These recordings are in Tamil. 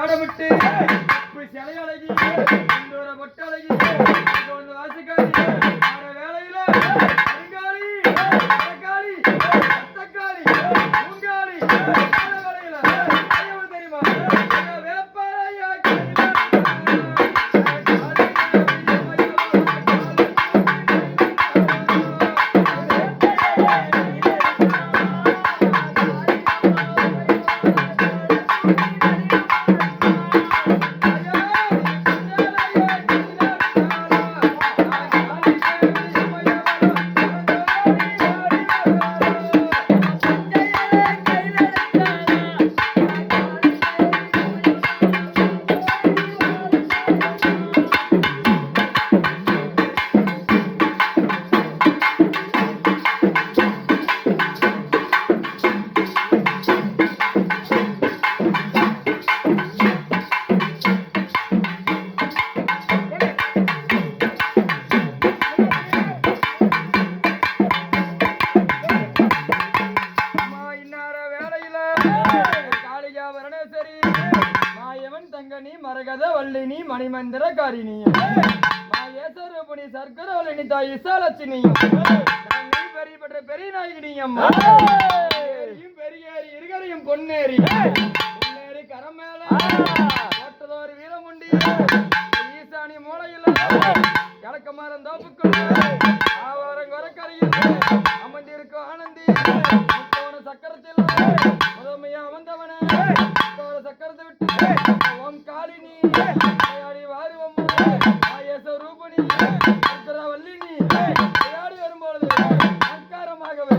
ஆடமிட்டு சிலை அழகி பொட்டு அழகி வாசிக்காரி வேலையில அங்காளி தக்காளி தக்காளி உங்காளி வேலையில தெரியுமா வேப்பாளையா மரகத வல்லினி மணிமந்திர காரிணி மாயேசரூபிணி சர்க்கரவல்லினி தாய் இசாலட்சுமியும் பெரிய பெற்ற பெரிய நாயகினியும் பெரியேறி இருகரையும் பொன்னேறி பொன்னேறி கரம் மேல ஓட்டதோர் வீரமுண்டி ஈசானி மூளையில் கிழக்கமாறன் தோப்புக்குள் ஆவாரம் வரக்கரையில் அமர்ந்திருக்கும் ஆனந்தி சக்கரத்தில் முதன்மையா அமர்ந்தவன சக்கரத்தை விட்டு ஓம் காளினி வாருவம் ரூபணி வல்லினி விளையாடி வரும்பொழுது அங்காரமாகவே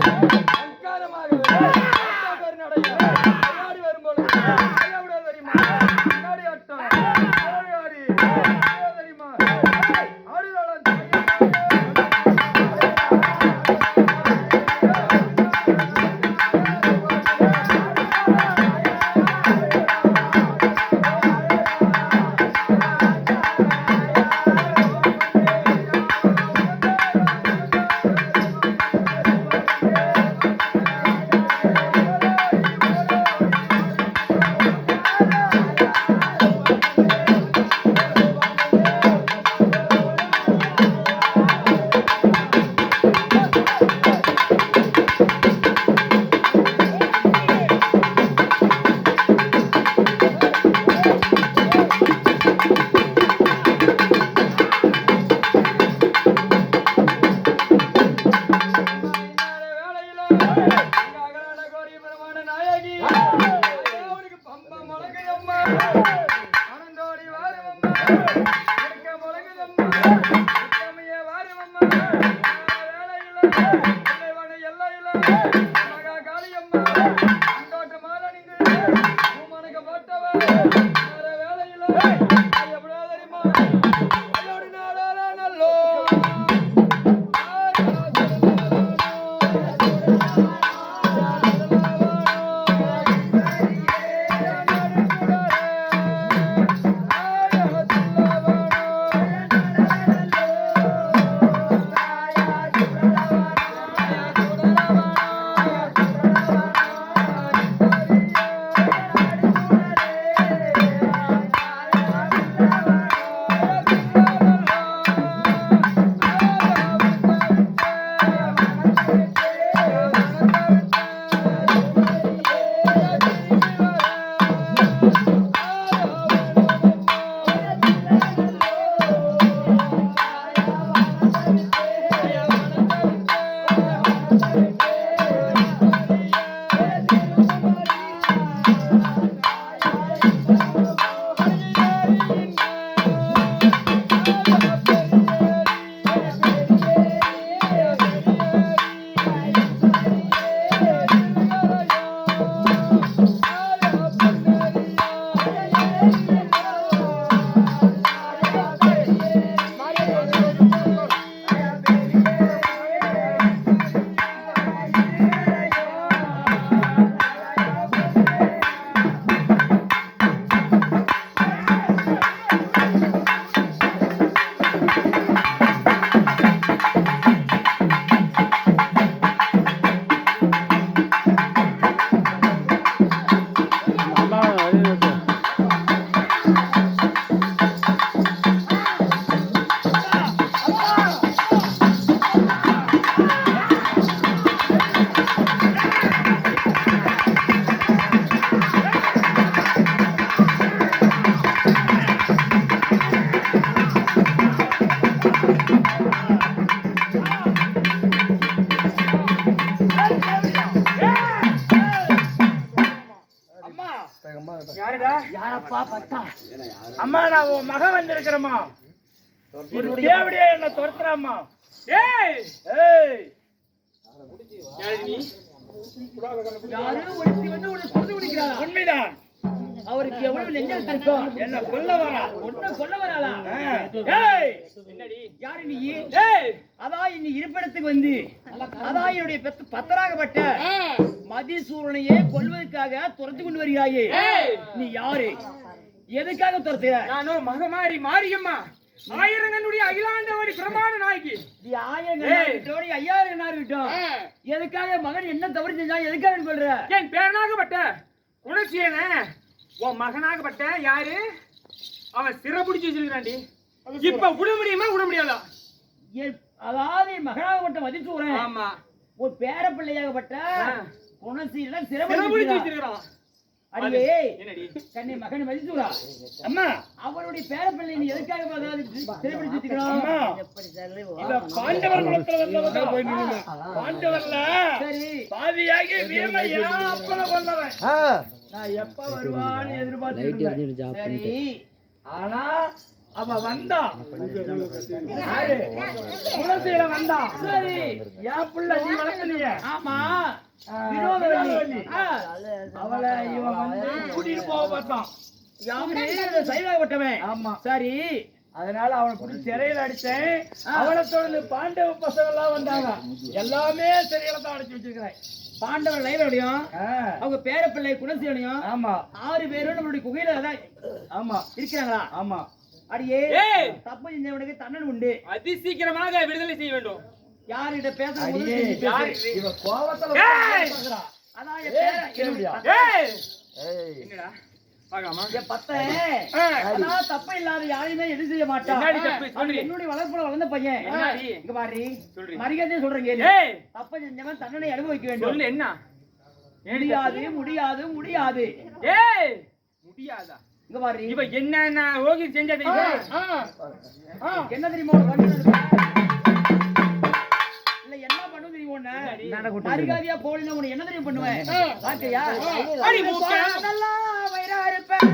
விளையாடி வரும்பொழுது தெரியுமா விளையாடி ஆட்டம் தெரியுமா ஆடுகளம் அம்மா நான் உன் மகன் வந்திருக்கிறேம்மா. ஒரு தேவடியா என்ன துரத்துறாம்மா. ஏய் ஏய் உண்மைதான். அவருக்கு எவ்வளவு நெஞ்சல் தர்க்கம். என்ன கொல்ல வரா? ஒன்ன சொல்ல வராளா? ஏய் என்னடி யாரு நீ? ஏய் அதான் இன்னி இருப்பிடத்துக்கு வந்து அதான் என்னுடைய பத்தராகப்பட்ட மதிசூரனையே கொல்வதற்காக துரத்து கொண்டு வருகிறாயே. நீ யாரு? எதுக்காக துரத்துற? நானோ மகமாரி மாரியம்மா ஆயிரங்கனுடைய அகிலாண்டவடி பிரமாண நாயகி. எதுக்காக மகன் என்ன தவறு செஞ்சா எதுக்காக சொல்ற? என் பேரனாகப்பட்ட குணசீலன உன் மகனாகப்பட்ட யாரு அவன் சிறை பிடிச்சு வச்சிருக்காண்டி. இப்ப விட முடியுமா விட முடியாதா? அதாவது மகனாகப்பட்ட மதிசூரன் ஆமா ஒரு பேர பிள்ளையாகப்பட்ட குணசீலன் சிறை பிடிச்சு வச்சிருக்கான். அடியே கண்ணை மகன் மதிசூரா அம்மா அவருடைய பேர பிள்ளை நீ எதுக்காக சிறைபிடிச்சு வச்சுக்கிறோம்? பாண்டவர் குலத்துல வந்தவன் பாண்டவர்ல சரி பாதியாகி வீரமையா அப்பன கொண்டவன். நான் எப்ப வருவான்னு எதிர்பார்த்து சரி. ஆனா அவ வந்தான் குலசீல வந்தான். சரி என் பிள்ளை நீ வளர்க்கலையே. ஆமா அவளை இவன் வந்து கூட்டிட்டு போக பார்த்தான். சைவாகப்பட்டவன். ஆமா சரி அதனால அவனை பிடிச்சி சிறையில அடிச்சேன். அவனை தொடர்ந்து பாண்டவ பசங்க எல்லாம் வந்தாங்க. எல்லாமே சிறையில தான் அடிச்சு வச்சிருக்கிறேன். பாண்டவர் லைவரையும் அவங்க பேர பிள்ளை குணசீலனையும் ஆமா 6 பேரும் நம்மளுடைய குகையில தான் ஆமா இருக்கிறாங்களா? ஆமா அடியே தப்பு செஞ்சவனுக்கு தண்டனை உண்டு. அதி சீக்கிரமாக விடுதலை செய்ய வேண்டும். யார்கிட்ட பேசுறது? தப்ப இல்லாத யாரையுமே எது செய்ய மாட்டான். என்னுடைய வளர்ப்புல வளர்ந்த பையன் இங்க பாரு மரியாதையே சொல்றேன். தப்ப செஞ்சவன் தண்டனை அனுபவிக்க வேண்டும். என்ன முடியாது முடியாது முடியாது முடியாதா? இங்க பாரு இவ என்ன ஓகே செஞ்சது என்ன தெரியுமா? என்ன பண்ணுவது தெரியுமா? மரியாதையா போலினா உன்னை என்ன தெரியும் பண்ணுவேன்? பாக்கையா நல்லா வயிறா இருப்பேன்.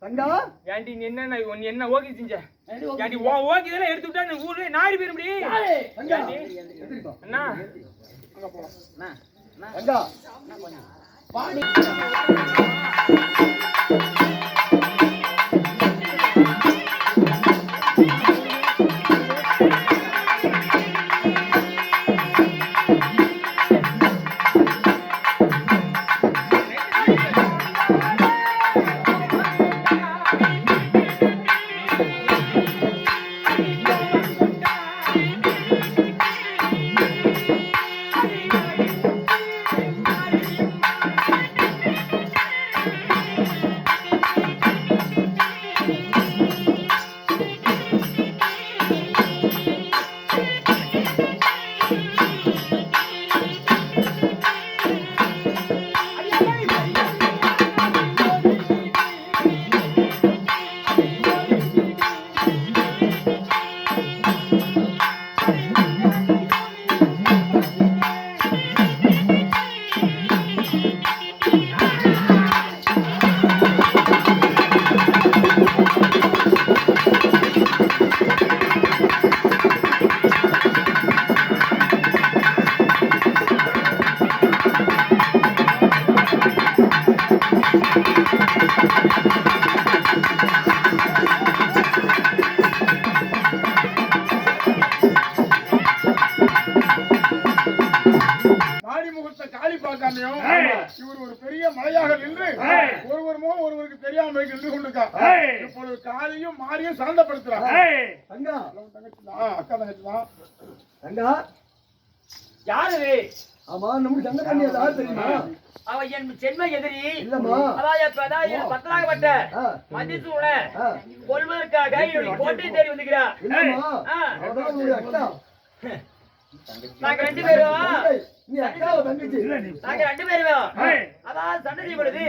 தங்கா ஏன்டி நீ என்ன ஓகே செஞ்ச ஏன்டி ஓகே இதெல்லாம் எடுத்து விட்டா இந்த ஊர்ல நாரி பேர் முடி தங்கா அண்ணா தங்கா இவர் ஒரு பெரிய மலையாக நின்று ஒருவர் முகம் ஒருவருக்கு தெரியாமல் நின்று கொண்டிருக்கார். இப்பொழுது காலையும் மாறியும் சாந்தப்படுத்துறாங்க. அக்கா தங்கச்சி தான். தங்கா யாரு ஆமா நமக்கு சண்டை பண்ணியது யாரு தெரியுமா? அவ என் சென்மை எதிரி இல்லம்மா. அதாவது பத்தலாகப்பட்ட மதிசூட கொள்வதற்காக என்னுடைய கோட்டை தேடி வந்துக்கிறா. இல்லம்மா அவதான் உங்களுடைய அக்கா. நாங்க ரெண்டு பேரும் நீ அக்காவை தங்கச்சி நாங்க ரெண்டு பேரும் அதாவது சண்டை செய்வது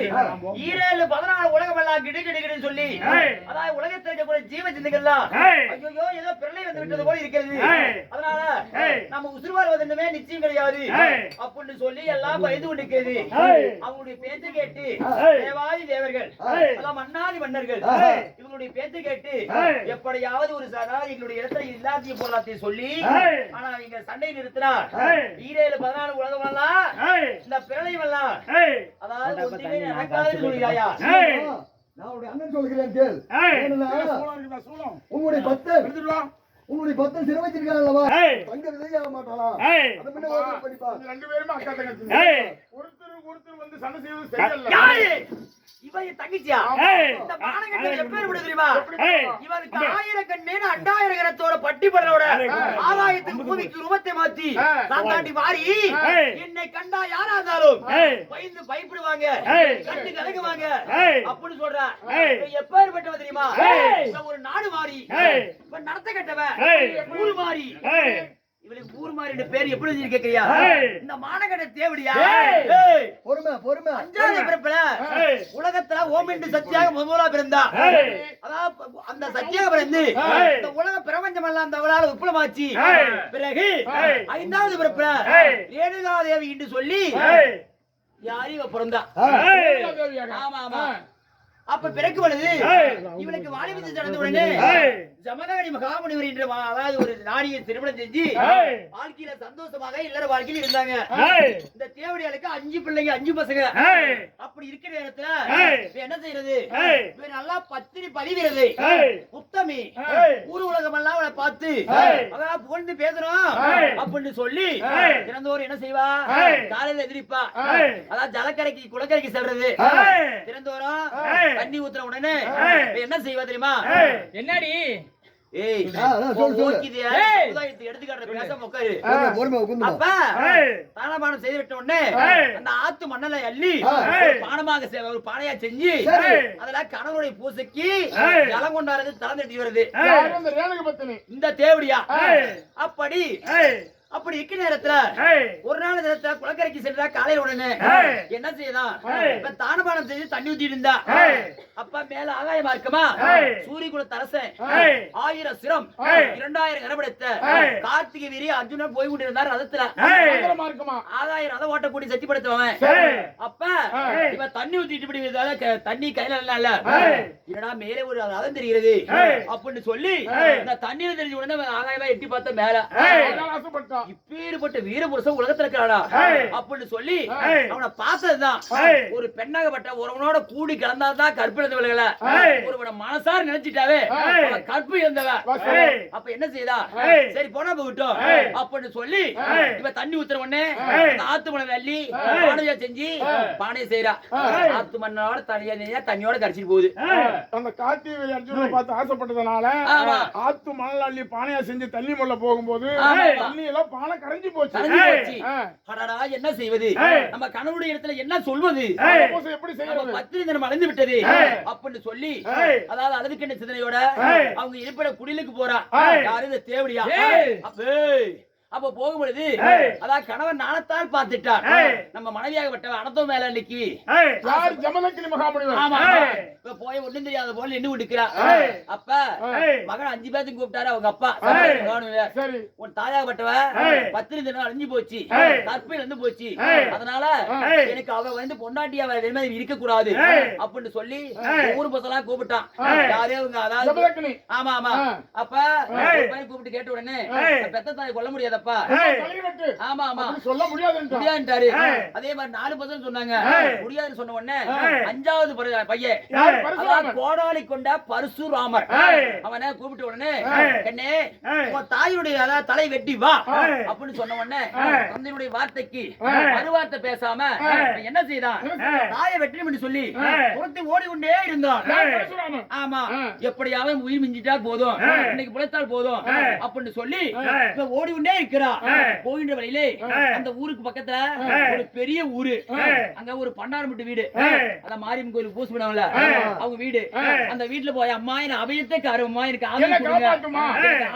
7-14 உலகமெல்லாம் கிடு சொல்லி அதாவது உலகத்தில் இருக்கக்கூடிய ஜீவ சிந்தங்கள்லாம் ஐயோ ஏதோ பிறலை வந்து விட்டது போல இருக்கிறது, அதனால நம்ம உசுர் வாழ்வதுமே நிச்சயம் கிடையாது அப்படின்னு சொல்லி எல்லாம் பயந்து கொண்டிருக்கிறது. அவங்களுடைய பேச்சை கேட்டு தேவாதி தேவர்கள் எல்லாம் மன்னாதி மன்னர்கள் இவங்களுடைய பேச்சை கேட்டு எப்படியாவது ஒரு அதாவது எங்களுடைய இடத்துல இல்லாத்திய பொருளாத்தையும் சொல்லி ஆனா இங்க சண்டை நிறுத்தினார். 7-14 உலகமெல்லாம் இந்த பிறலையும் எல்லாம் அதாவது ஒன்றுமே நடக்காதுன்னு சொல்லிடாயா. நான் உடைய அண்ணன் சொல்கிறேன் கேள். உங்களுடைய பத்தன் சிறை வச்சிருக்காங்க அல்லவா, தங்க விதைய ஆக மாட்டாளா? அதை முன்ன ஓபன் பண்ணிப்பா. ரெண்டு பேரும் அக்கா தங்கச்சி. ஒருத்தர் வந்து சண்டை செய்வது சரியில்லை. இவன் தங்கிச்சியா இந்த பானகத்தை எப்பேர் விடு தெரியுமா? இவனுக்கு 1000 கண் மேல 2000 கரத்தோட பட்டி படலோட ஆதாயத்துக்கு பூமிக்கு ரூபத்தை மாத்தி நான் தாண்டி மாறி என்னை கண்டா யாரா இருந்தாலும் பயந்து பயப்படுவாங்க, கண்டு கலங்குவாங்க அப்படின்னு சொல்றா. எப்பேர் பட்டவ தெரியுமா? இவன் ஒரு நாடு மாறி இவன் நடத்த கட்டவன் ஊர் மாறி. இவளுக்கு ஊர் மாறின பேர் எப்படி கேக்குறியா? இந்த மானகட தேவடியா? பொறுமை 5வது பிறப்புல உலகத்துல ஓம் என்று சத்தியாக முதலா பிறந்தா. அதாவது அந்த சத்தியாக பிறந்து இந்த உலக பிரபஞ்சம் எல்லாம் அந்த அவளால் உற்பலமாச்சு. பிறகு 5வது பிறப்புல ரேணுகா தேவி என்று சொல்லி யாரையும் பிறந்தா. ஆமா ஆமா. அப்ப பிறகு பொழுது இவனுக்கு வாலிபத்தை நடந்த உடனே ஜமதகனி மகாமுனிவர் என்ற அதாவது ஒரு நாடியை திருமணம் செஞ்சு வாழ்க்கையில சந்தோஷமாக இல்லற வாழ்க்கையில் இருந்தாங்க. இந்த தேவடியாளுக்கு 5 பிள்ளைங்க 5 பசங்க. அப்படி இருக்கிற நேரத்துல என்ன செய்யறது? நல்லா பத்தினி பதிவிரது உத்தமி ஊர் உலகம் எல்லாம் அவளை பார்த்து அதான் புகழ்ந்து பேசணும் அப்படின்னு சொல்லி திறந்தோர் என்ன செய்வா? காலையில எதிரிப்பா அதான் ஜலக்கரைக்கு குளக்கரைக்கு செல்றது. திறந்தோரும் தண்ணி ஊத்துற உடனே என்ன செய்வா தெரியுமா? என்னடி தானபானம் செய்து விட்ட உடனே அந்த ஆத்து மண்ணலை அள்ளி பானமாக ஒரு பானையா செஞ்சு அதுல கணவனுடைய பூசைக்கு ஜலம் கொண்டாடுறது தளர்ந்து வருது இந்த தேவடியா. அப்படி அப்படி இருக்க நேரத்துல ஒரு நாள் நேரத்துல குளக்கரைக்கு சென்றா காலையில உடனே என்ன செய்யலாம் இப்ப தானபானம் செஞ்சு தண்ணி ஊத்திட்டு இருந்தா அப்பா மேல ஆகாயமா இருக்குமா சூரிய குல தரசன் 1000 சிரம் 2000 கரபடைத்த கார்த்திகை வீரி அர்ஜுனன் போய் கொண்டிருந்தார் ரதத்துல ஆகாய ரதம் ஓட்டக்கூடிய சக்தி படைத்தவன் அப்ப இப்ப தண்ணி ஊத்திட்டு இப்படி தண்ணி கையில இல்ல என்னடா மேலே ஒரு ரதம் தெரிகிறது அப்படின்னு சொல்லி இந்த தண்ணீர் தெரிஞ்ச உடனே ஆகாயமா எட்டி பார்த்த மேல இப்பேற்பட்ட வீரபுருஷன் உலகத்துல இருக்கிறாடா அப்படின்னு சொல்லி அவனை பார்த்ததுதான் ஒரு பெண்ணாகப்பட்ட ஒருவனோட கூடி கலந்தாதான் கற்பனை விலகல ஒருவன மனசார நினைச்சிட்டாவே கற்பு இருந்தவ அப்ப என்ன செய்தா சரி போனா போகட்டும் அப்படின்னு சொல்லி இவ தண்ணி ஊத்துற உடனே ஆத்து மணல் அள்ளி பானையா செஞ்சு பானையை செய்யறா ஆத்து மண்ணோட தனியா தண்ணியோட கரைச்சிட்டு போகுது அந்த கார்த்திகை அர்ஜுனனை பார்த்து ஆசைப்பட்டதுனால ஆத்து மணல் அள்ளி பானையா செஞ்சு தண்ணி முள்ள போகும்போது தண்ணி எல்லாம் பானை கரைஞ்சு போச்சு. என்ன செய்வது நம்ம கணவனுடைய இடத்துல என்ன சொல்வது எப்படி செய்யறது பத்திரி தினம் அடைந்து விட்டது அப்படின்னு சொல்லி அதாவது அழகுக்கண்ண சிந்தனையோட அவங்க இருப்பிட குடிலுக்கு போறா யாரு இந்த தேவடியா அப்ப போகும் பொழுது அதான் கணவன் நாணத்தால் பார்த்துட்டார் நம்ம மனைவியாகப்பட்டவன் அனத்தோ மேல இன்னைக்கு ஜமதக்கினி மகாமுனிவர் ஆமா இப்ப போய் ஒண்ணும் தெரியாத போல நின்று விடுக்கிறா அப்ப மகன் 5 பேருக்கு கூப்பிட்டாரு அவங்க அப்பா சரி உன் தாயாகப்பட்டவ பத்திரி தினம் அழிஞ்சு போச்சு கற்பில் இருந்து போச்சு அதனால எனக்கு அவ வந்து பொண்டாட்டியா இருக்க கூடாது அப்படின்னு சொல்லி ஊர் பசலாம் கூப்பிட்டான் யாரே அவங்க அதாவது ஆமா ஆமா அப்ப கூப்பிட்டு கேட்ட உடனே பெத்த தாயை கொல்ல முடியாத ஆமா ஆமா சொல்ல முடியாதுன்றாரு அதே மாதிரி 4 பசங்க சொன்னாங்க முடியாதுன்னு சொன்ன உடனே 5வது பையன் கோடாலி கொண்ட பரசுராமர் அவனை கூப்பிட்ட உடனே கண்ணே உன் தாயுடைய தலை வெட்டி வா அப்படின்னு சொன்ன உடனே தந்தையுடைய வார்த்தைக்கு மறுவார்த்தை பேசாம என்ன செய்தான் தாயை வெற்றி சொல்லி புறத்து ஓடிக்கொண்டே இருந்தான் ஆமா எப்படியாவது உயிர் மிஞ்சிட்டா போதும் இன்னைக்கு பிழைத்தால் போதும் அப்படின்னு சொல்லி ஓடிக்கொண்டே போகின்ற வழியிலே அந்த ஊருக்கு பக்கத்துல ஒரு பெரிய ஊரு அங்க ஒரு பண்டாரம்பட்டு வீடு அத மாரியம்மன் கோயிலுக்கு பூசை பண்ணுவாங்கல்ல அவங்க வீடு அந்த வீட்டுல போய் அம்மா என்ன அபயத்தை காரம்மா எனக்கு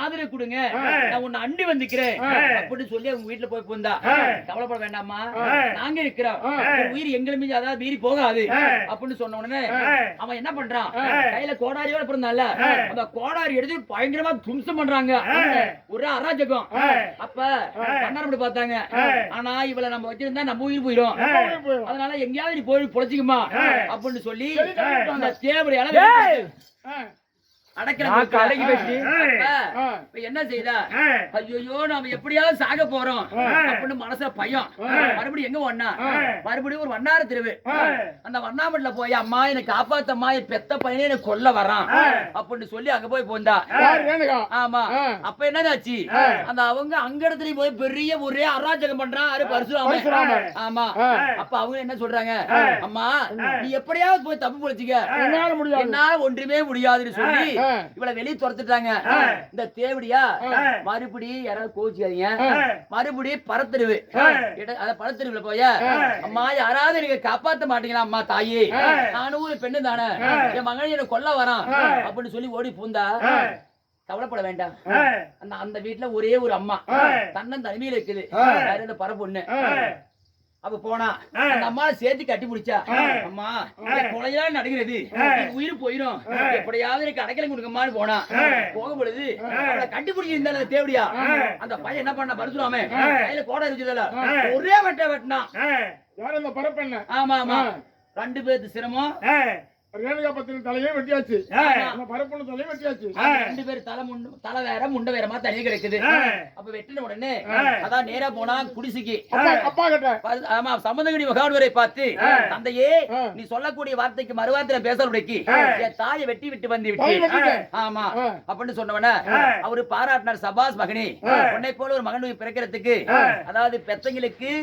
ஆதரவு கொடுங்க நான் உன்னை அண்டி வந்துக்கிறேன் அப்படின்னு சொல்லி அவங்க வீட்டுல போய் போந்தா கவலைப்பட வேண்டாமா நாங்க இருக்கிறோம் உயிர் எங்களை மீது அதாவது மீறி போகாது அப்படின்னு சொன்ன உடனே அவன் என்ன பண்றான் கையில கோடாரியோட பிறந்தால அந்த கோடாரி எடுத்து பயங்கரமா தும்சம் பண்றாங்க ஒரு அராஜகம் அப்ப பண்டாரம்பட்டு பார்த்தாங்க ஆனா இவளை நம்ம வச்சிருந்தா நம்ம உயிர் போயிடும் அதனால எங்கேயாவது நீ போய் பொழைச்சிக்குமா அப்படின்னு சொல்லி அந்த தேவடையால என்ன செய்தா ஐயோ நாம எப்படியாவது சாக போறோம் அப்படின்னு மனசுல பயம் மறுபடியும் எங்க ஒண்ணா மறுபடியும் ஒரு வண்ணார தெருவு அந்த வண்ணாமட்டில போய் அம்மா எனக்கு காப்பாத்தம்மா பெத்த பையனே எனக்கு கொல்ல வரான் அப்படின்னு சொல்லி அங்க போய் போந்தா ஆமா அப்ப என்னதாச்சு அந்த அவங்க அங்க இடத்துல போய் பெரிய ஒரே அராஜகம் பண்றான் பரசுராமன் ஆமா அப்ப அவங்க என்ன சொல்றாங்க அம்மா நீ எப்படியாவது போய் தப்பு பொழைச்சிக்க என்னால ஒன்றுமே முடியாதுன்னு சொல்லி இவளை வெளியே துரத்துட்டாங்க இந்த தேவடியா மறுபடி யாராவது கோச்சிக்காதீங்க மறுபடி பரத்தெருவு பரத்தெருவுல போய அம்மா யாராவது எனக்கு காப்பாத்த மாட்டீங்களா அம்மா தாயே நானும் ஒரு பெண்ணு தானே என் மகன் எனக்கு கொல்ல வரான் அப்படின்னு சொல்லி ஓடி பூந்தா கவலைப்பட வேண்டாம் அந்த வீட்டுல ஒரே ஒரு அம்மா தன்னன் தனிமையில இருக்குது இந்த பரப்பொண்ணு அப்ப போனா அந்த அம்மாவை சேர்த்து கட்டி பிடிச்சா அம்மா கொலையெல்லாம் நடக்கிறது உயிர் போயிடும் எப்படியாவது எனக்கு அடைக்கலம் கொடுக்கமான்னு போனா போகும் பொழுது அவளை கட்டி பிடிச்சிருந்தால தேவடியா அந்த பையன் என்ன பண்ண பரசுராமே கையில கோடை வச்சதுல ஒரே வெட்டினா ஆமா ஆமா 2 பேருக்கு சிரமம் ரேணுகா பத்தின தலையே வெட்டியாச்சு பரப்புன தலையே வெட்டியாச்சு 2 பேர் தலை வேற முண்டை வேறமா தனியே கிடைக்குது அப்ப வெட்டின உடனே அதான் நேரா போனா குடிசைக்கு அப்பா கிட்ட ஆமா சம்பந்தகடி மகான்வரை பார்த்து தந்தையே நீ சொல்லக்கூடிய வார்த்தைக்கு மறுவார்த்தையில பேசலுடைக்கு என் தாயை வெட்டி விட்டு வந்து விட்டு ஆமா அப்படின்னு சொன்னவன அவரு பாராட்டினார் சபாஸ் மகனே உன்னை போல ஒரு மகன் பிறக்கிறதுக்கு அதாவது பெத்தங்களுக்கு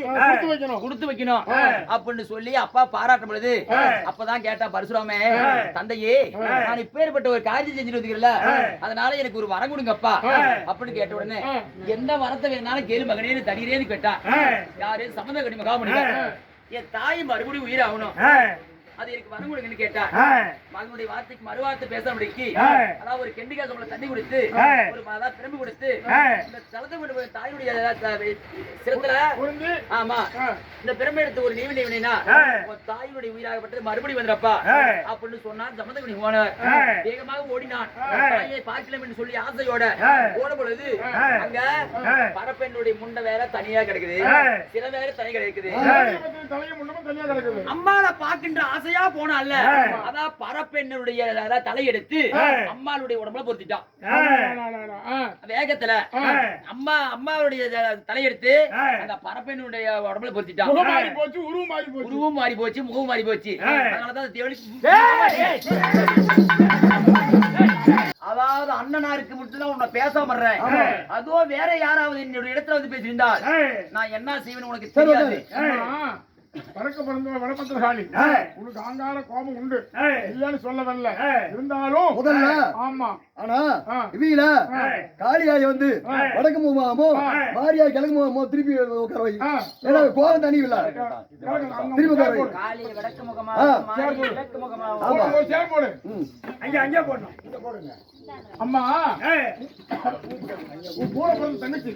கொடுத்து வைக்கணும் அப்படின்னு சொல்லி அப்பா பாராட்டும் பொழுது அப்பதான் கேட்டா பரசுராமே தந்தையே நான் இப்பேற்பட்ட ஒரு காரியம் செஞ்சுட்டு வந்துக்கிறல அதனால எனக்கு ஒரு வரம் கொடுங்கப்பா அப்படின்னு கேட்ட உடனே எந்த வரத்தை வேணாலும் கேளு மகனே தடிரேன்னு கேட்டா யாரு சம்பந்தகடி மகாமுனிவர் என் தாய் மறுபடியும் உயிர் ஆகணும் அது எனக்கு வரம் கொடுங்கன்னு கேட்டா மகனுடைய வார்த்தைக்கு மறுவார்த்தை பேச முடிக்கி அதாவது ஒரு கெண்டிகா சொல்ல தண்ணி கொடுத்து ஒரு அதாவது பிரம்பு கொடுத்து இந்த தலத்தை கொண்டு போய் தாயுடைய சிரத்துல ஆமா இந்த பிரம்பு எடுத்து ஒரு நீவி நீவினா தாயினுடைய உயிராகப்பட்டது மறுபடியும் வந்துறப்பா அப்படின்னு சொன்னா ஜமதகுனி போனார் வேகமாக ஓடினான் தாயை பார்க்கலாம் என்று சொல்லி ஆசையோட ஓட பொழுது அங்க பரப்பெண்ணுடைய முண்டை வேற தனியா கிடக்குது சில வேற தனி கிடக்குது அம்மாவை பார்க்கின்ற ஆசையா போனால அதான் பரப்பெண்ணுடைய தலையெடுத்து அம்மாளுடைய உடம்புல பொருத்திட்டான் வேகத்துல அம்மாவுடைய தலையெடுத்து அந்த பரப்பெண்ணுடைய உடம்புல பொருத்திட்டான் உருவம் மாறி போச்சு முகம் மாறி போச்சு அதனாலதான் அதாவது அண்ணனாருக்கு மட்டும் உன்னை பேசாம வர்றேன் அதோ வேற யாராவது என்னுடைய இடத்துல வந்து பேசியிருந்தால் நான் என்ன செய்வேன்னு உனக்கு தெரியாது. பறக்க பிறந்த வடபத்திரகாளி உனக்கு ஆங்கார கோபம் உண்டு இல்லன்னு சொல்ல வரல இருந்தாலும் முதல்ல ஆமா ஆனா இவீல காளியாய் வந்து வடக்கு முகமோ மாரியாய் கிழக்கு முகமோ திருப்பி உட்கார வை ஏன்னா கோபம் தனி இல்ல திருப்பி உட்கார வை காளி வடக்கு முகமா கிழக்கு முகமா சேர் போடு அங்க போடணும் இங்க போடுங்க அம்மா கூட பிறந்த தங்கச்சி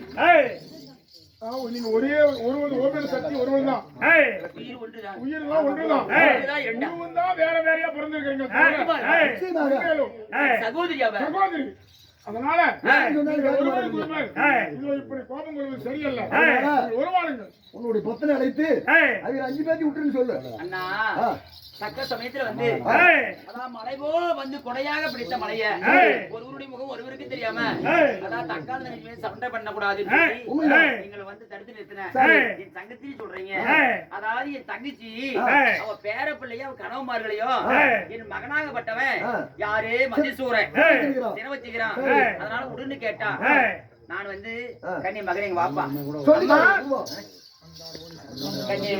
நீங்க ஒரே ஒருவர் சக்தி ஒருவர் தான் உயிர்லாம் ஒன்றுதான் வேற வேறையா பிறந்திருக்கீங்க சகோதரி அதனால இப்படி கோபம் கொள்வது சரியல்ல உருவாளுங்க உன்னுடைய பொத்தனை அழைத்து அவங்க 5 பேர்த்தி விட்டுன்னு சொல்லு அண்ணா தக்க சமயத்துல வந்து அதான் மலைபோ வந்து கொடையாக பிடித்த மலைய ஒருவருடைய முகம் ஒருவருக்கு தெரியாம அதான் தக்கால சண்டை பண்ண கூடாது நீங்கள் வந்து தடுத்து நிறுத்தின என் தங்கச்சி சொல்றீங்க அதாவது என் தங்கச்சி அவ பேர பிள்ளைய அவ கனவுமார்களையும் என் மகனாகப்பட்டவன் யாரு மதிசூரன் சின வச்சுக்கிறான் அதனால உடனே கேட்டா நான் வந்து கண்ணி மகன் எங்க வாப்பா கண்ணே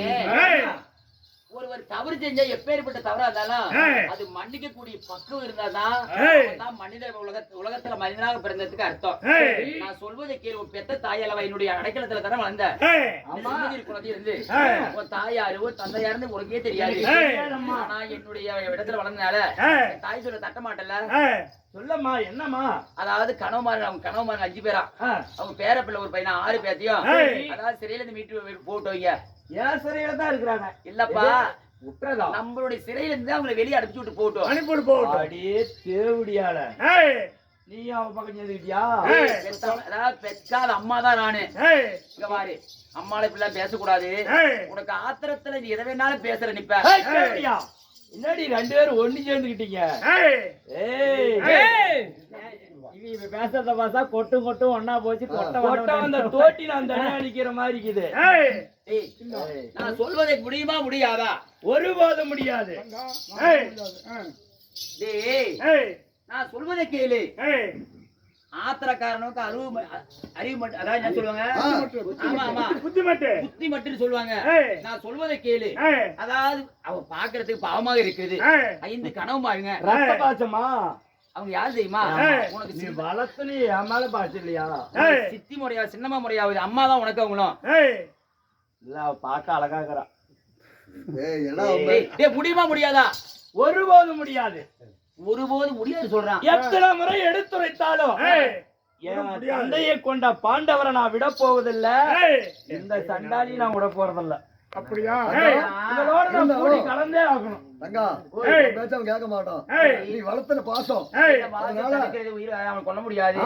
ஒருவர் தவறு செஞ்சா எப்பேற்பட்ட தவறா இருந்தாலும் அது மன்னிக்க கூடிய பக்குவம் இருந்தாதான் மனித உலகத்துல மனிதனாக பிறந்ததுக்கு அர்த்தம். நான் சொல்வதை கேள்வி பெத்த தாயளவா என்னுடைய அடைக்கலத்துல தானே வளர்ந்த குழந்தை இருந்து உன் தாயாரு ஒரு தந்தையாருன்னு உனக்கே தெரியாது. ஆனா என்னுடைய இடத்துல வளர்ந்தனால தாய் சொல்ல தட்ட மாட்டல சொல்லம்மா என்னம்மா அதாவது கனவுமாரு அவங்க கனவுமாரு 5 பேரா அவங்க பேர பிள்ளை ஒரு பையனா 6 பேத்தையும் அதாவது சிறையில இருந்து மீட்டு போட்டு வைங்க. ஏன் சிறையில தான் இருக்கிறாங்க இல்லப்பா விட்டுறதா நம்மளுடைய சிறையில இருந்து அவங்களை வெளியே அனுப்பிச்சு விட்டு போட்டோம் அனுப்பிட்டு போட்டோம் அடியே தேவடியால நீ அவ பக்கம் எழுதிட்டியா அதாவது பெற்காத அம்மா தான் நானு இங்க பாரு அம்மாவை இப்படிலாம் பேசக்கூடாது உனக்கு ஆத்திரத்துல நீ எதை வேணாலும் பேசுற நிப்ப என்னடி 2 பேரும் ஒண்ணு சேர்ந்துக்கிட்டீங்க இவ பேசுறத பார்த்தா கொட்டும் கொட்டும் ஒன்னா போச்சு கொட்ட வந்த தோட்டி நான் தனியா நிக்கிற மாதிரி இருக்குது. நான் சொல்வதை முடியுமா முடியாதா? ஒருபோதும் முடியாது. நான் சொல்வதை கேளு. ஆத்திரக்காரனுக்கு அறிவு மட்டும் அதான் என்ன சொல்லுவாங்க ஆமா ஆமா புத்தி மட்டும் சொல்லுவாங்க. நான் சொல்வதை கேளு. அதாவது அவ பாக்குறதுக்கு பாவமாக இருக்குது 5 கனவு பாருங்க பாச்சமா அவங்க யாரு தெரியுமா உனக்கு வளர்த்துலி அம்மால பாச்சு இல்லையா சித்தி முறையா சின்னம்மா முறையாவது அம்மா தான் உனக்கு அவங்களும் இல்ல அவ பார்க்க அழகாக்குறா. முடியுமா முடியாதா? ஒருபோதும் முடியாது. ஒருபோதும் முடியாது சொல்றான். எத்தனை முறை எடுத்துரைத்தாலும் தந்தையை கொண்ட பாண்டவரை நான் விட போவதில்லை. இந்த சண்டாளி நான் விட போறதில்ல. அப்படியா? இதோட நான் கூடி கலந்தே ஆகணும். தங்கா பேச்சாம கேட்க மாட்டோம். நீ வளர்த்தன பாசம் அவன் கொல்ல முடியாது.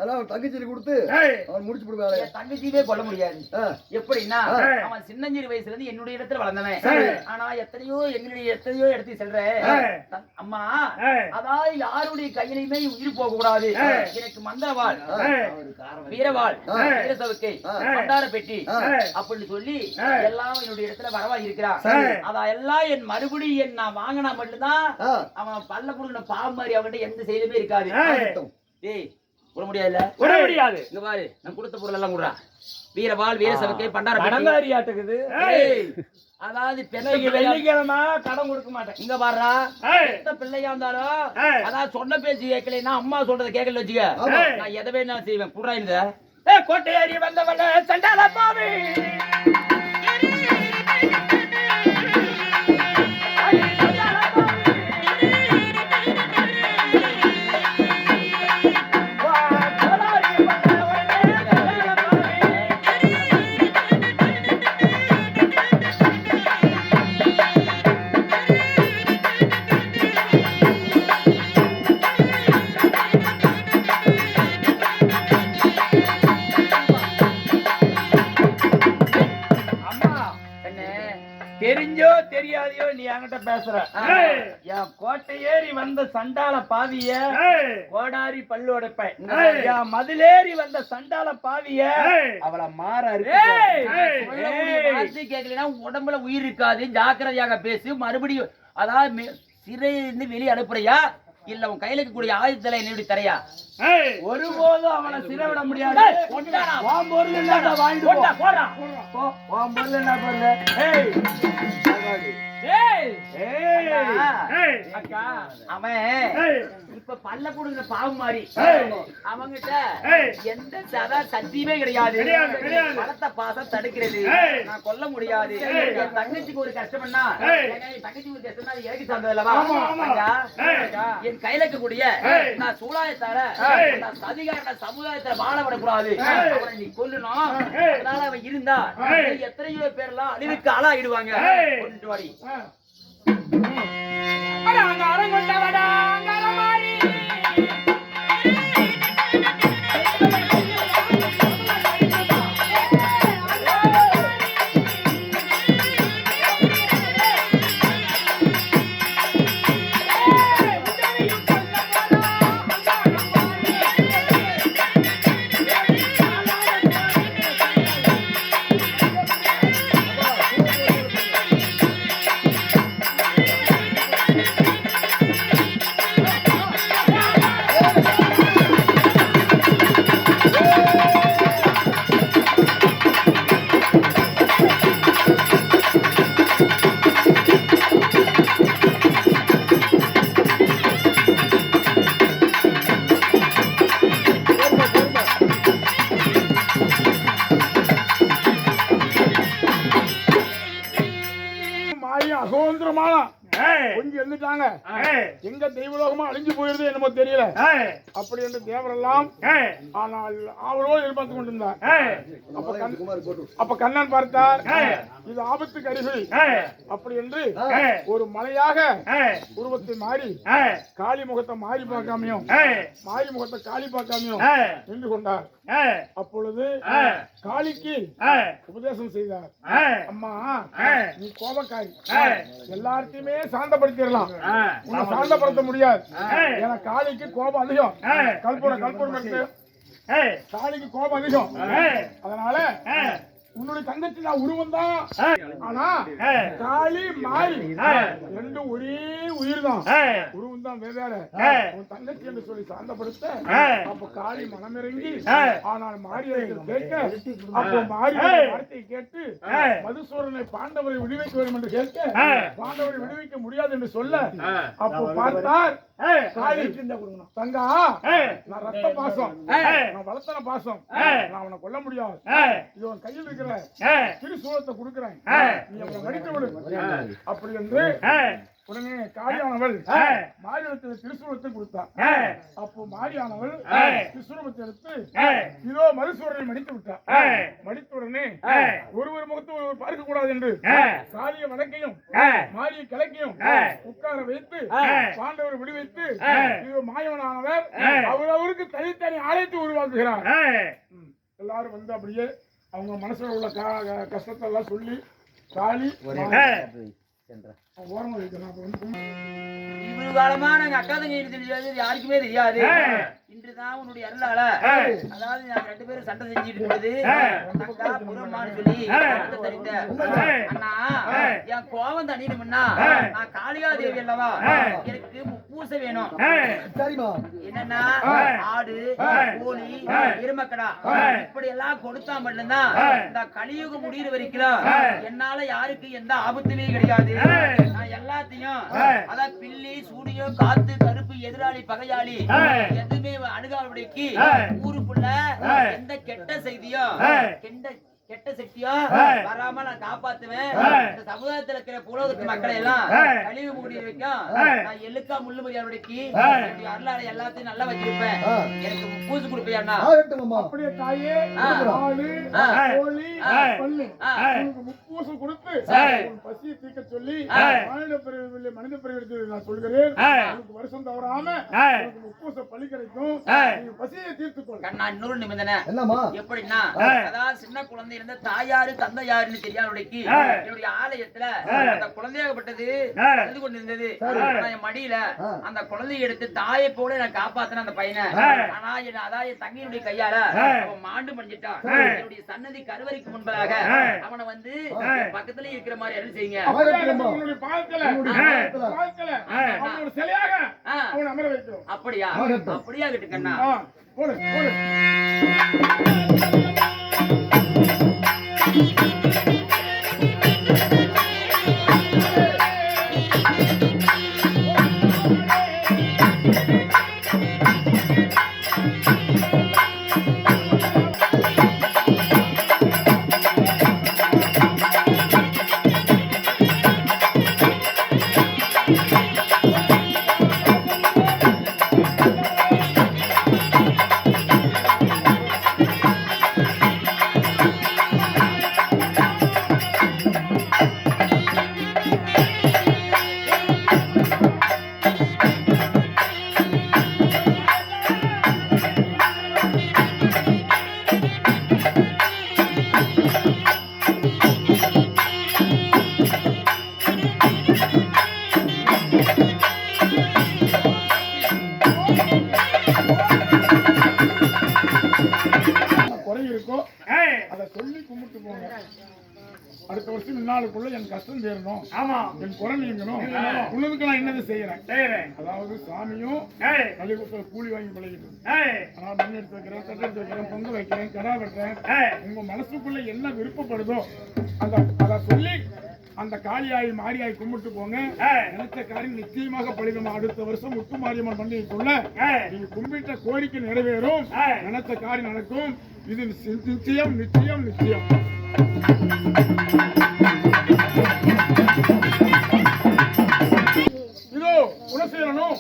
அதான் தங்கச்சி கொடுத்து அவன் முடிச்சு போடுவாங்க. தங்கச்சியே கொல்ல முடியாது. எப்படின்னா அவன் சின்னஞ்சிறு வயசுல இருந்து என்னுடைய இடத்துல வளர்ந்தவன். ஆனா எத்தனையோ இடத்துக்கு செல்ற அம்மா அதாவது யாருடைய கையிலையுமே உயிர் போக கூடாது. எனக்கு மந்திரவாள் வீரவாள் வீரசவுக்கை பண்டார பெட்டி அப்படின்னு சொல்லி எல்லாம் என்னுடைய இடத்துல வரவா இருக்கிறான். அதெல்லாம் என் மறுபடியும் நான் வாங்கினா மட்டும்தான் அவன் பல்ல புடுங்கின பாவம் மாதிரி அவன்கிட்ட எந்த செயலுமே இருக்காது. டேய் விட முடியாதுல்ல? விட முடியாது. இங்க பாரு நான் கொடுத்த பொருள் எல்லாம் குடுறா. வீரவாள் வீரசவுக்கை பண்டார கடங்காரியாட்டுக்குது. அதாவது வெள்ளிக்கிழமை கடன் கொடுக்க மாட்டேன். இங்க பாடுறா பெத்த பிள்ளையா இருந்தாலும் அதாவது சொன்ன பேச்சு கேட்கலன்னா அம்மா சொல்றதை கேட்கல வச்சுக்க நான் எதை வேணாலும் செய்வேன். குடுறா இந்த கோட்டையாரி வந்தவன சண்டால பாவி Hey! தெரியாதையோ நீ என்கிட்ட பேசுற. என் கோட்டை ஏறி வந்த சண்டால பாவிய கோடாரி பல்லு உடைப்பேன். என் மதிலேறி வந்த சண்டால பாவிய அவளை மாற இருக்கு. கேட்கலன்னா உடம்புல உயிர் இருக்காது. ஜாக்கிரதையாக பேசு. மறுபடியும் அதாவது சிறையிலிருந்து வெளியே அனுப்புறியா இல்ல உன் கையில இருக்கக்கூடிய ஆயுதத்துல என்னுடைய தரையா? ஒருபோதும் அவனை சிறை விட முடியாது. இப்ப பல்ல கொடுங்கிற பாவம் மாதிரி அவங்கிட்ட எந்த சத்தியமே கிடையாது. பணத்தை பாசம் தடுக்கிறது நான் கொல்ல முடியாது. என் தங்கச்சிக்கு ஒரு கஷ்டம்னா தங்கச்சிக்கு ஒரு கஷ்டம்னா அது எனக்கு சார்ந்ததுல்லவா? என் கையில இருக்கக்கூடிய நான் சூழாயத்தார நான் சதிகார சமுதாயத்தை வாழ விடக்கூடாது. அவனை நீ கொல்லணும். அதனால அவன் இருந்தா எத்தனையோ பேர்லாம் அழிவுக்கு ஆளாயிடுவாங்க. கொண்டு வாடி கொஞ்சம் எழுந்துட்டாங்க. எங்க தெய்வலோகமா அழிஞ்சு போயிருது என்னமோ தெரியல. அப்படி என்று தேவரெல்லாம் ஆனால் அவரோடு எதிர்பார்த்து கொண்டிருந்தார். அப்ப கண்ணன் பார்த்தார், இது ஆபத்துக்கு அருகில். அப்படி என்று ஒரு மலையாக உருவத்தை மாறி காளி முகத்தை மாறி பார்க்காமையும் மாறி முகத்தை காளி பார்க்காமையும் நின்று கொண்டார். அப்பொழுது காளிக்கு உபதேசம் செய்தார். அம்மா நீ கோபக்காரி, எல்லாத்தையுமே சாந்தப்படுத்திடலாம், உன்னை சாந்தப்படுத்த முடியாது. ஏன்னா காளிக்கு கோபம் அதிகம். கற்பூரம் இருக்கு, காளிக்கு கோபம் அதிகம். அதனால உன்னுடைய தங்கச்சி நான் உருவம் தான். ஆனா காளி மாறி ரெண்டும் ஒரே உயிர் தான், உருவம் தான் வேற. உன் தங்கச்சி என்று சொல்லி சாந்தப்படுத்த அப்ப காளி மனமிறங்கி ஆனால் மாரியை கேட்க, அப்போ மாறி வார்த்தையை கேட்டு மதுசூரனை பாண்டவரை விடுவிக்க வேண்டும் என்று கேட்க, பாண்டவரை விடுவிக்க முடியாது என்று சொல்ல, அப்போ பார்த்தார் காளி, தங்கா நான் ரத்த பாசம், நான் வளர்த்தன பாசம், நான் அவனை கொல்ல முடியாது. இது உன் கையில் இருக்கிற திருசூலத்தை கொடுக்கிறேன், நீ அவனை நடித்து விடு. அப்படி என்று உடனே காளியானவள் மாரிடத்தில் திருசூலத்தை கொடுத்தார். அப்போ மாரியானவள் திருசூலத்தை எடுத்து இதோ மதுசூரனை மடித்து விட்டார். மடித்த உடனே ஒருவர் முகத்தை ஒருவர் பார்க்க கூடாது என்று காளிய வடக்கையும் மாரிய கிழக்கையும் உட்கார வைத்து பாண்டவர் விடுவித்து இதோ மாயவனானவர் அவரவருக்கு தனித்தனி ஆலயத்தை உருவாக்குகிறார். எல்லாரும் வந்து அப்படியே அவங்க மனசுல உள்ள கஷ்டத்தை எல்லாம் சொல்லி காளி ஓரமா வைக்கணும். இவ்வளவு காலமா நாங்க அக்கா தங்கை தெரியாது, யாருக்குமே தெரியாது. இன்றுதான் உன்னுடைய அருளால, அதாவது நாங்க ரெண்டு பேரும் சண்டை செஞ்சுட்டு இருந்தது அக்கா புறம்மான்னு சொல்லி அண்ணா என் கோபம் தண்ணிடும்னா நான் காளிகா தேவி அல்லவா, எனக்கு முப்பூசை வேணும். என்னன்னா ஆடு கோழி எருமக்கடா இப்படி எல்லாம் கொடுத்தா மட்டும்தான் இந்த கலியுகம் முடிகிற வரைக்கும் என்னால யாருக்கு எந்த ஆபத்துமே கிடையாது. நான் எல்லாத்தையும் அதான் பில்லி சூடியோ காத்து கருப்பு எதிராளி பகையாளி எதுவுமே அணுகாவடிக்கு ஊருக்குள்ள எந்த கெட்ட செய்தியோ கெட்ட சக்தியோ வராம நான் காப்பாத்துவேன். இந்த சமுதாயத்துல இருக்கிற புலவத்து மக்களை எல்லாம் கழிவு முடிய வைக்கும். நான் எள்ளுக்கா முள்ளு மரியாதைக்கு அருளாளை எல்லாத்தையும் நல்லா வச்சிருப்பேன். எனக்கு பூசு கொடுப்பேன். அப்படியே தாயே ஆடு கோழி பல்லு முக்கூசல் கொடுத்து உன் பசியை தீர்க்க சொல்லி மனித பிரிவு நான் சொல்கிறேன். உனக்கு வருஷம் தவறாம உனக்கு முக்கூசல் பலி கிடைக்கும். நீ பசியை தீர்த்துக்கொள். கண்ணா இன்னொரு நிபந்தனை என்னம்மா? எப்படின்னா அதாவது சின்ன குழந்தை இருந்த தாயாரு தந்தை யாருன்னு தெரியாதவளைக்கு என்னுடைய ஆலயத்துல அந்த குழந்தையாகப்பட்டது அழுது கொண்டிருந்தது. என் மடியில அந்த குழந்தையை எடுத்து தாயை போல நான் காப்பாத்தின அந்த பையனை. ஆனா அதாவது என் தங்கையினுடைய கையால அவன் மாண்டு பண்ணிட்டான். என்னுடைய சன்னதி கருவறைக்கு முன்பதாக அவனை வந்து பக்கத்துல இருக்கிற மாதிரி என்ன செய்யுங்க, அப்படியா அப்படியா கிட்ட கண்ணா. அடுத்த வருஷம் இந்நாளுக்குள்ள என் கஷ்டம் தேரணும். ஆமா, என் குறை நீங்கணும். உள்ளதுக்கு நான் என்னது செய்யறேன். அதாவது சாமியும் கலிகுத்துல கூலி வாங்கி பழகிட்டு நான் மண் எடுத்து வைக்கிறேன், தட்டு எடுத்து வைக்கிறேன், பொங்க வைக்கிறேன், கடா வெட்டுறேன். உங்க மனசுக்குள்ள என்ன விருப்பப்படுதோ அதை சொல்லி அந்த காளியாய் மாரியாய் கும்பிட்டு போங்க. நினைச்ச காரியம் நிச்சயமாக பழிதமா. அடுத்த வருஷம் முத்து மாரியம்மன் பண்டிகைக்குள்ள நீங்க கும்பிட்ட கோரிக்கை நிறைவேறும். நினைச்ச காரியம் நடக்கும். இது நிச்சயம் நிச்சயம் நிச்சயம். இதோ குணசீலனும்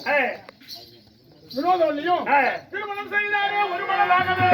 வினோதவல்லியும் திருமணம் செய்தாரே ஒரு மனதாகவே.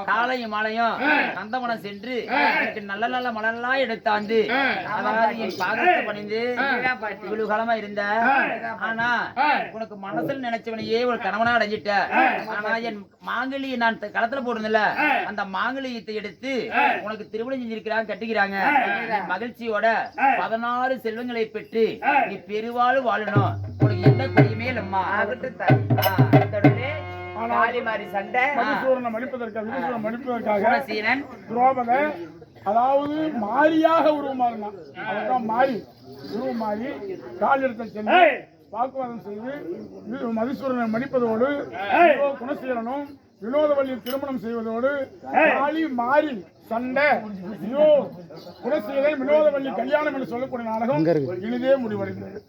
காலையும் மாலையும் நந்தவனம் சென்று எனக்கு நல்ல நல்ல மலரெல்லாம் எடுத்தாந்து அதாவது என் பாதத்தை பணிந்து இவ்வளவு காலமா இருந்த. ஆனா உனக்கு மனசுல நினைச்சவனையே ஒரு கணவனா அடைஞ்சிட்ட. ஆனா என் மாங்கலியை நான் களத்துல போடுறதில்ல, அந்த மாங்கலியத்தை எடுத்து உனக்கு திருமணம் செஞ்சிருக்கிறாங்க, கட்டிக்கிறாங்க. மகிழ்ச்சியோட 16 செல்வங்களை பெற்று நீ பெருவாழ் வாழணும். உனக்கு எந்த குறையுமே இல்லம்மா. அதாவது மாரியாக உருவமாறினான். அவர்தான் மாறி உருவம் மாறி காலிடத்தில் சென்று வாக்குவாதம் செய்து மதிசூரனை மடிப்பதோடு குணசீலனும் வினோதவல்லி திருமணம் செய்வதோடு காளி மாறி சண்டை குணசீலன் வினோதவல்லி கல்யாணம் என்று சொல்லக்கூடிய நாடகம் இனிதே முடிவடைந்தது.